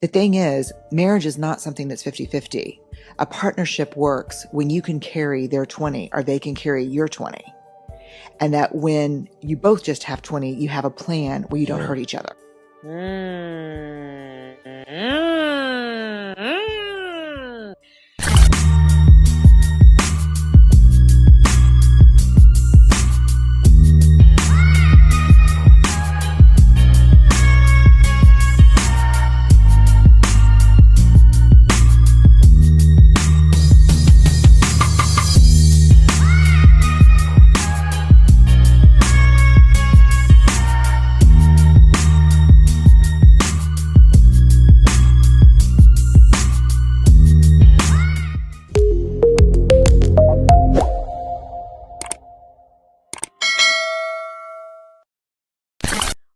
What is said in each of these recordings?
The thing is, marriage is not something that's 50-50. A partnership works when you can carry their 20 or they can carry your 20. And that when you both just have 20, you have a plan where you don't hurt each other.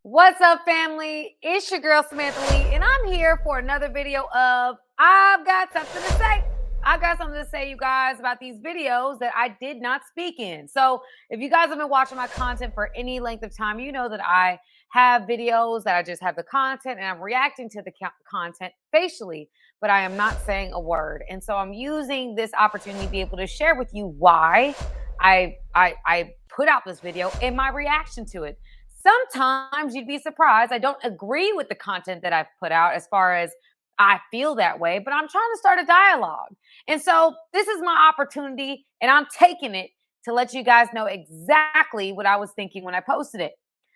What's up, family? It's your girl Samantha Lee, and I'm here for another video of I've got something to say. I've got something to say, you guys, about these videos that I did not speak in. So if you guys have been watching my content for any length of time, you know that I have videos that I just have the content and I'm reacting to the content facially, but I am not saying a word. And so I'm using this opportunity to be able to share with you why I put out this video and my reaction to it. Sometimes you'd be surprised. I don't agree with the content that I've put out as far as I feel that way, but I'm trying to start a dialogue. And so this is my opportunity, and I'm taking it to let you guys know exactly what I was thinking when I posted it.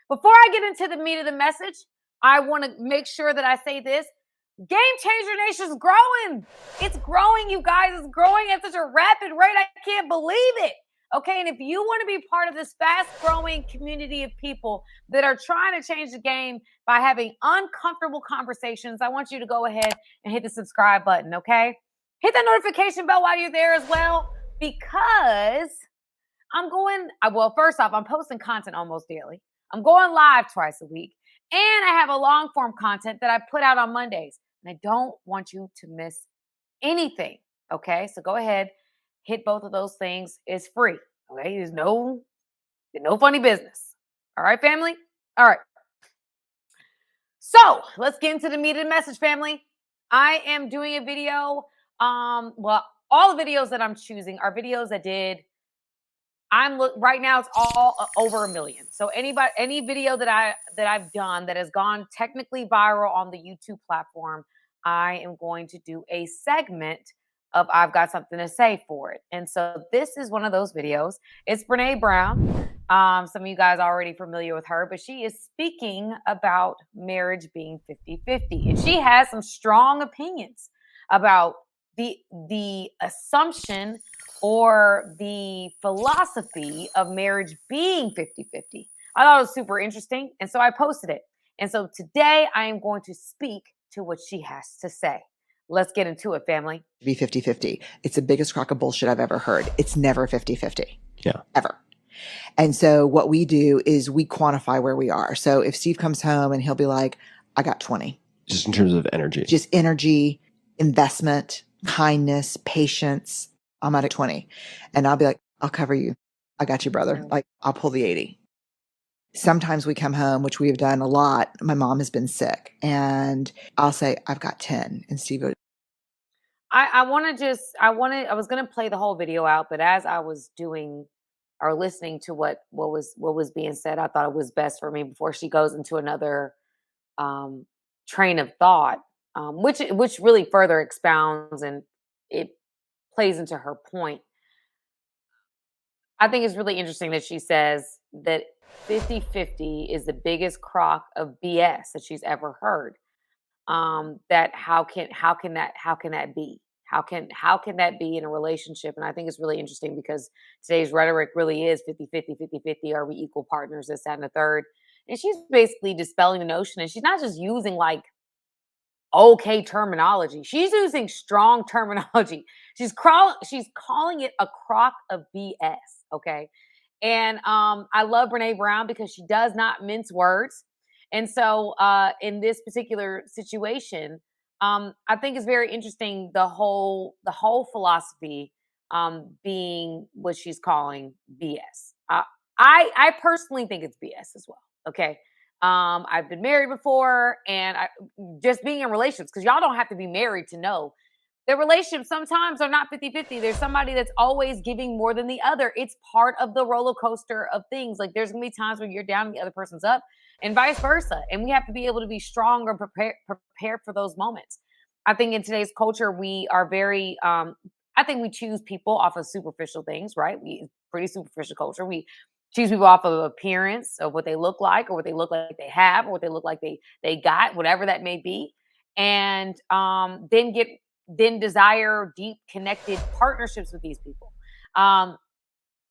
Before I get into the meat of the message, I want to make sure that I say this. Game Changer Nation is growing. It's growing, you guys. It's growing at such a rapid rate. I can't believe it. Okay, and if you want to be part of this fast-growing community of people that are trying to change the game by having uncomfortable conversations, I want you to go ahead and hit the subscribe button, okay? Hit that notification bell while you're there as well, because first off, I'm posting content almost daily. I'm going live twice a week, and I have a long-form content that I put out on Mondays, and I don't want you to miss anything, okay? So go ahead. Hit both of those things. It's free. Okay. There's no funny business. All right, family? All right. So let's get into the meat of the message, family. I am doing a video. All the videos that I'm choosing are videos that right now it's all over 1 million. So any video that I've done that has gone technically viral on the YouTube platform, I am going to do a segment of I've got something to say for it. And so this is one of those videos. It's Brene Brown. Some of you guys are already familiar with her, but she is speaking about marriage being 50-50. And she has some strong opinions about the assumption or the philosophy of marriage being 50-50. I thought it was super interesting, and so I posted it. And so today I am going to speak to what she has to say. Let's get into it, family. Be 50-50. It's the biggest crock of bullshit I've ever heard. It's never 50-50. Yeah. Ever. And so what we do is we quantify where we are. So if Steve comes home and he'll be like, I got 20. Just in terms of energy. Just energy, investment, kindness, patience. I'm at 20. And I'll be like, I'll cover you. I got you, brother. Like, I'll pull the 80. Sometimes we come home, which we have done a lot. My mom has been sick, and I'll say, I've got 10. And Steve goes, I was going to play the whole video out, but as I was doing or listening to what was being said, I thought it was best for me before she goes into another train of thought, which really further expounds and it plays into her point. I think it's really interesting that she says that 50-50 is the biggest crock of BS that she's ever heard. That how can that be? How can that be in a relationship? And I think it's really interesting because today's rhetoric really is 50-50, 50-50. Are we equal partners? This, that, and the third. And she's basically dispelling the notion, and she's not just using like okay terminology. She's using strong terminology. She's calling it a crock of BS. Okay. And I love Brene Brown because she does not mince words. And so in this particular situation, I think it's very interesting, the whole philosophy being what she's calling BS. I personally think it's BS as well. Okay. I've been married before, and just being in relationships, because y'all don't have to be married to know the relationships sometimes are not 50-50. There's somebody that's always giving more than the other. It's part of the roller coaster of things. Like there's gonna be times when you're down and the other person's up, and vice versa. And we have to be able to be strong or prepared for those moments. I think in today's culture, we are very I think we choose people off of superficial things, right? We pretty superficial culture. We choose people off of appearance, of what they look like, or what they look like they have, or what they look like they got, whatever that may be. And then desire deep connected partnerships with these people. Um,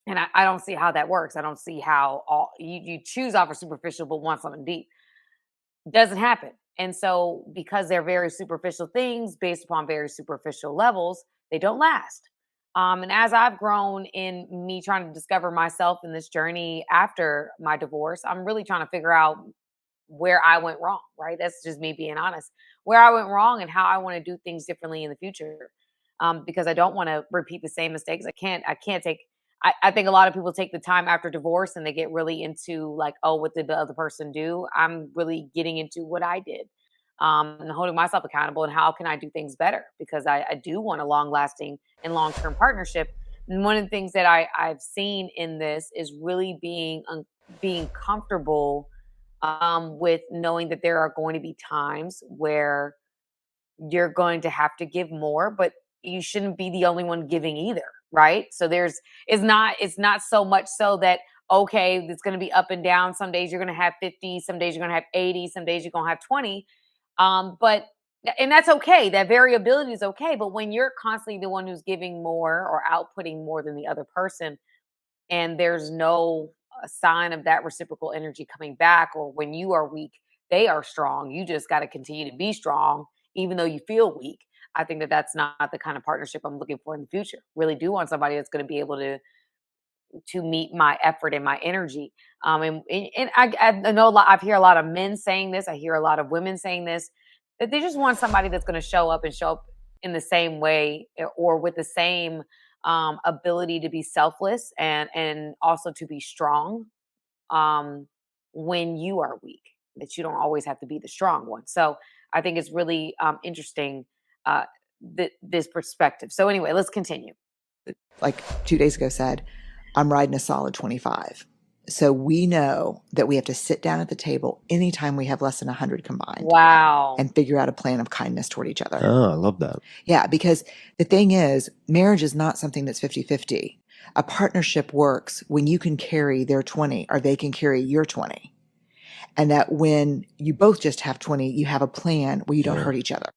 and I don't see how that works. I don't see how you choose off of superficial but want something deep. Doesn't happen. And so because they're very superficial things based upon very superficial levels, they don't last. And as I've grown in me trying to discover myself in this journey after my divorce, I'm really trying to figure out where I went wrong, right? That's just me being honest. Where I went wrong and how I want to do things differently in the future. Because I don't want to repeat the same mistakes. I can't take I think a lot of people take the time after divorce and they get really into like, oh, what did the other person do? I'm really getting into what I did. And holding myself accountable and how can I do things better? Because I do want a long lasting and long term partnership. And one of the things that I've seen in this is really being comfortable with knowing that there are going to be times where you're going to have to give more, but you shouldn't be the only one giving either, right? So it's not so much so that okay, it's going to be up and down. Some days you're going to have 50, some days you're going to have 80, some days you're going to have 20. But and that's okay. That variability is okay, but when you're constantly the one who's giving more or outputting more than the other person, and there's no sign of that reciprocal energy coming back, or when you are weak they are strong, you just got to continue to be strong even though you feel weak. I think that that's not the kind of partnership I'm looking for in the future. Really do want somebody that's going to be able to meet my effort and my energy. And I know a lot, I hear a lot of men saying this, I hear a lot of women saying this, that they just want somebody that's going to show up in the same way, or with the same ability to be selfless and also to be strong um, when you are weak. That you don't always have to be the strong one. So I think it's really interesting, this perspective. So anyway, let's continue. Like 2 days ago said, I'm riding a solid 25. So we know that we have to sit down at the table anytime we have less than 100 combined. Wow. And figure out a plan of kindness toward each other. Oh, I love that. Yeah, because the thing is, marriage is not something that's 50-50. A partnership works when you can carry their 20 or they can carry your 20. And that when you both just have 20, you have a plan where you don't hurt each other.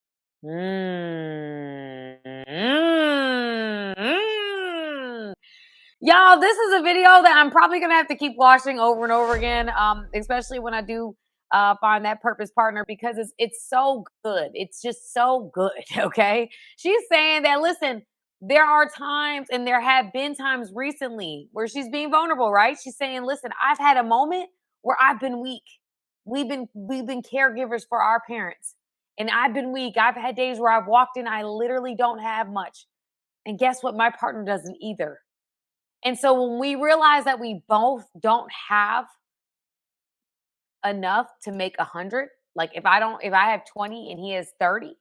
Y'all, this is a video that I'm probably gonna have to keep watching over and over again, especially when I do find that purpose partner, because it's so good. It's just so good. Okay, she's saying that, listen, there are times, and there have been times recently where she's being vulnerable, right? She's saying, listen, I've had a moment where I've been weak. We've been caregivers for our parents, and I've been weak. I've had days where I've walked in, I literally don't have much, and guess what? My partner doesn't either. And so when we realize that we both don't have enough to make 100, like if I have 20 and he has 30,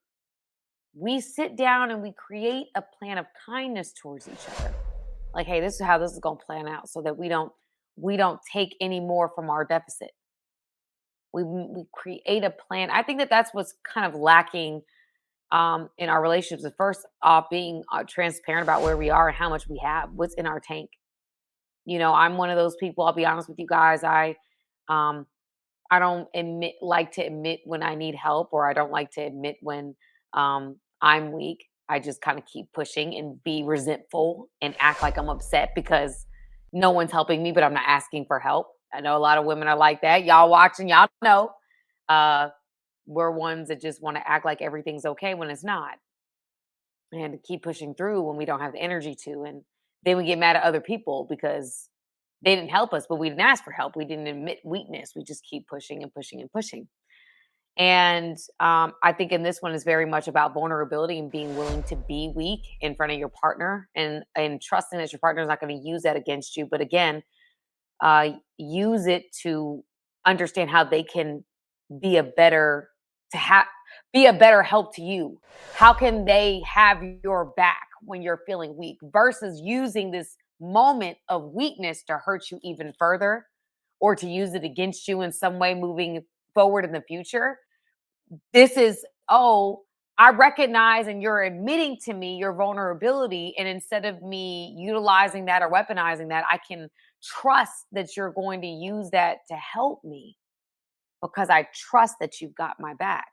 we sit down and we create a plan of kindness towards each other. Like, hey, this is how this is going to plan out, so that we don't take any more from our deficit. We create a plan. I think that that's what's kind of lacking in our relationships. Is first off, being transparent about where we are and how much we have, what's in our tank. You know, I'm one of those people, I'll be honest with you guys, I don't like to admit when I need help, or I don't like to admit when I'm weak. I just kind of keep pushing and be resentful and act like I'm upset because no one's helping me, but I'm not asking for help. I know a lot of women are like that. Y'all watching, y'all know. We're ones that just want to act like everything's okay when it's not. And to keep pushing through when we don't have the energy to. And then we get mad at other people because they didn't help us, but we didn't ask for help. We didn't admit weakness. We just keep pushing and pushing and pushing. And I think in this one is very much about vulnerability and being willing to be weak in front of your partner, and trusting that your partner is not going to use that against you. But again, use it to understand how they can be a better to have be a better help to you. How can they have your back when you're feeling weak versus using this moment of weakness to hurt you even further or to use it against you in some way moving forward in the future? This is, oh, I recognize and you're admitting to me your vulnerability. And instead of me utilizing that or weaponizing that, I can trust that you're going to use that to help me because I trust that you've got my back,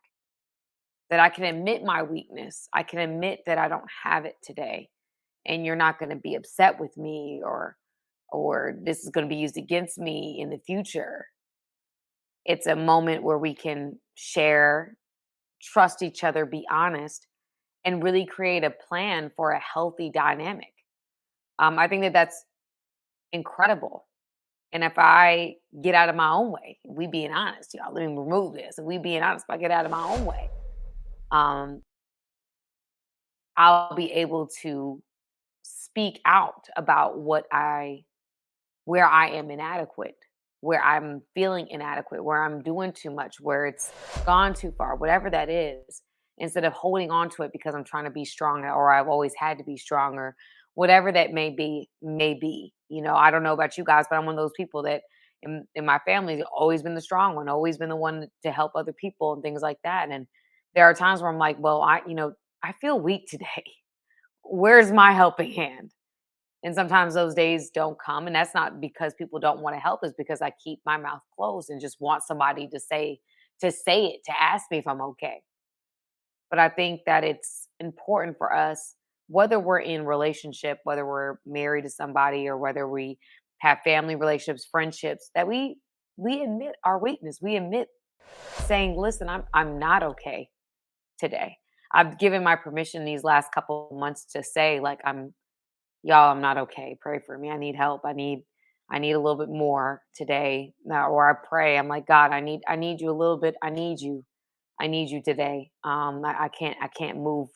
that I can admit my weakness. I can admit that I don't have it today. And you're not going to be upset with me or this is going to be used against me in the future. It's a moment where we can share, trust each other, be honest, and really create a plan for a healthy dynamic. I think that that's incredible. And if I get out of my own way, we being honest, y'all, let me remove this. If we being honest, if I get out of my own way, um, I'll be able to speak out about where I am inadequate, where I'm feeling inadequate, where I'm doing too much, where it's gone too far, whatever that is, instead of holding on to it because I'm trying to be strong or I've always had to be stronger, whatever that may be. You know, I don't know about you guys, but I'm one of those people that in my family has always been the strong one, always been the one to help other people and things like that. And there are times where I'm like, well, I feel weak today. Where's my helping hand? And sometimes those days don't come. And that's not because people don't want to help, it's because I keep my mouth closed and just want somebody to say it, to ask me if I'm okay. But I think that it's important for us, whether we're in relationship, whether we're married to somebody or whether we have family relationships, friendships, that we admit our weakness. We admit saying, listen, I'm not okay today. I've given my permission these last couple of months to say, like, y'all, I'm not okay. Pray for me. I need help. I need a little bit more today. Or I pray. I'm like, God, I need you a little bit. I need you. I need you today. I can't move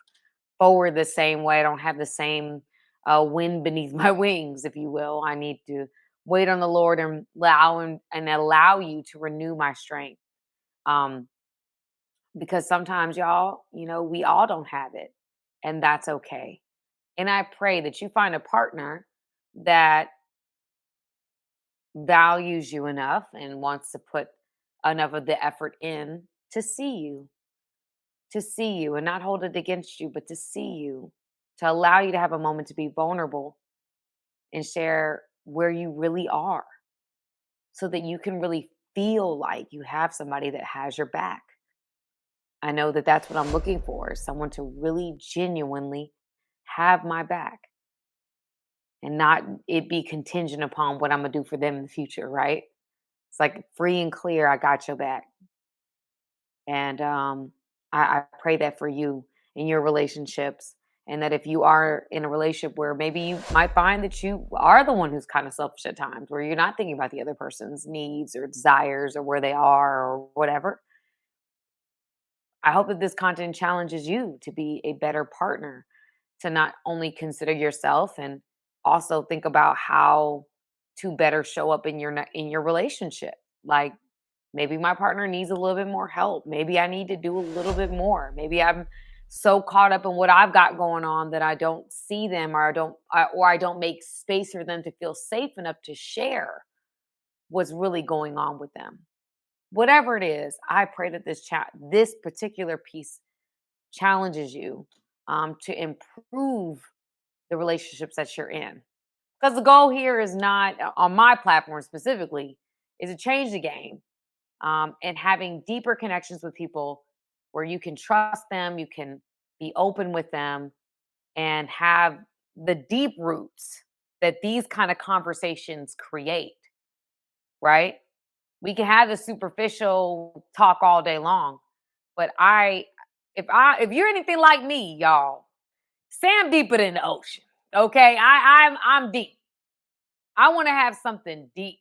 forward the same way. I don't have the same wind beneath my wings, if you will. I need to wait on the Lord and allow you to renew my strength. Um, because sometimes, y'all, we all don't have it, and that's okay. And I pray that you find a partner that values you enough and wants to put enough of the effort in to see you and not hold it against you, but to see you, to allow you to have a moment to be vulnerable and share where you really are so that you can really feel like you have somebody that has your back. I know that that's what I'm looking for, is someone to really genuinely have my back and not it be contingent upon what I'm gonna do for them in the future, right? It's like free and clear, I got your back. And I pray that for you in your relationships. And that if you are in a relationship where maybe you might find that you are the one who's kind of selfish at times, where you're not thinking about the other person's needs or desires or where they are or whatever, I hope that this content challenges you to be a better partner, to not only consider yourself and also think about how to better show up in your relationship. Like, maybe my partner needs a little bit more help. Maybe I need to do a little bit more. Maybe I'm so caught up in what I've got going on that I don't see them, or I don't make space for them to feel safe enough to share what's really going on with them. Whatever it is, I pray that this particular piece challenges you to improve the relationships that you're in. Because the goal here is not, on my platform specifically, is to change the game, and having deeper connections with people where you can trust them, you can be open with them, and have the deep roots that these kind of conversations create, right? We can have the superficial talk all day long, but if you're anything like me, y'all, say I'm deeper than the ocean. Okay, I'm deep. I want to have something deep,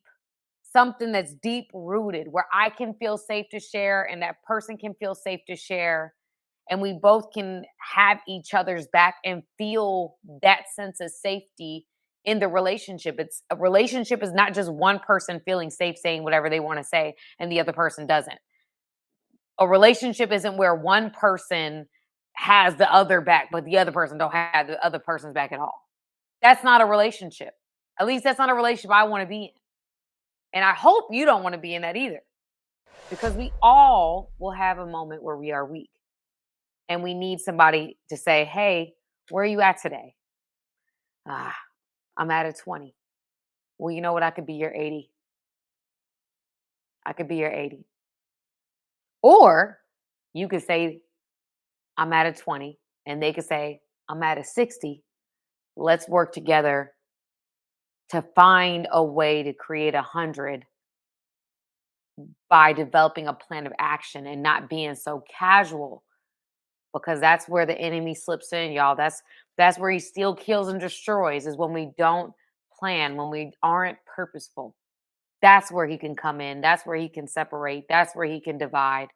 something that's deep rooted where I can feel safe to share and that person can feel safe to share. And we both can have each other's back and feel that sense of safety in the relationship. It's a relationship is not just one person feeling safe saying whatever they want to say and the other person doesn't. A relationship isn't where one person has the other back, but the other person don't have the other person's back at all. That's not a relationship. At least that's not a relationship I want to be in. And I hope you don't want to be in that either. Because we all will have a moment where we are weak. And we need somebody to say, hey, where are you at today? I'm at a 20. Well, you know what? I could be your 80. I could be your 80. Or you could say, I'm at a 20. And they could say, I'm at a 60. Let's work together to find a way to create 100 by developing a plan of action and not being so casual, because that's where the enemy slips in, y'all. That's where he steals, kills, and destroys, is when we don't plan, when we aren't purposeful. That's where he can come in. That's where he can separate. That's where he can divide.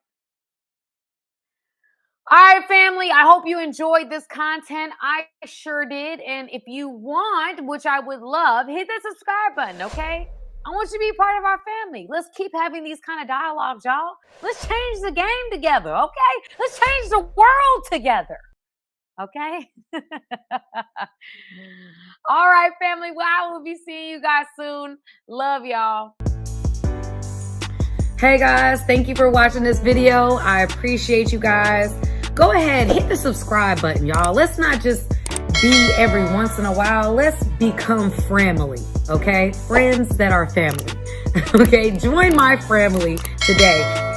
All right, family, I hope you enjoyed this content. I sure did. And if you want, which I would love, hit that subscribe button, okay? I want you to be part of our family. Let's keep having these kind of dialogues, y'all. Let's change the game together, okay? Let's change the world together, okay? All right, family. Well, I will be seeing you guys soon. Love y'all. Hey, guys. Thank you for watching this video. I appreciate you guys. Go ahead, hit the subscribe button, y'all. Let's not just be every once in a while. Let's become family, okay? Friends that are family, okay? Join my family today.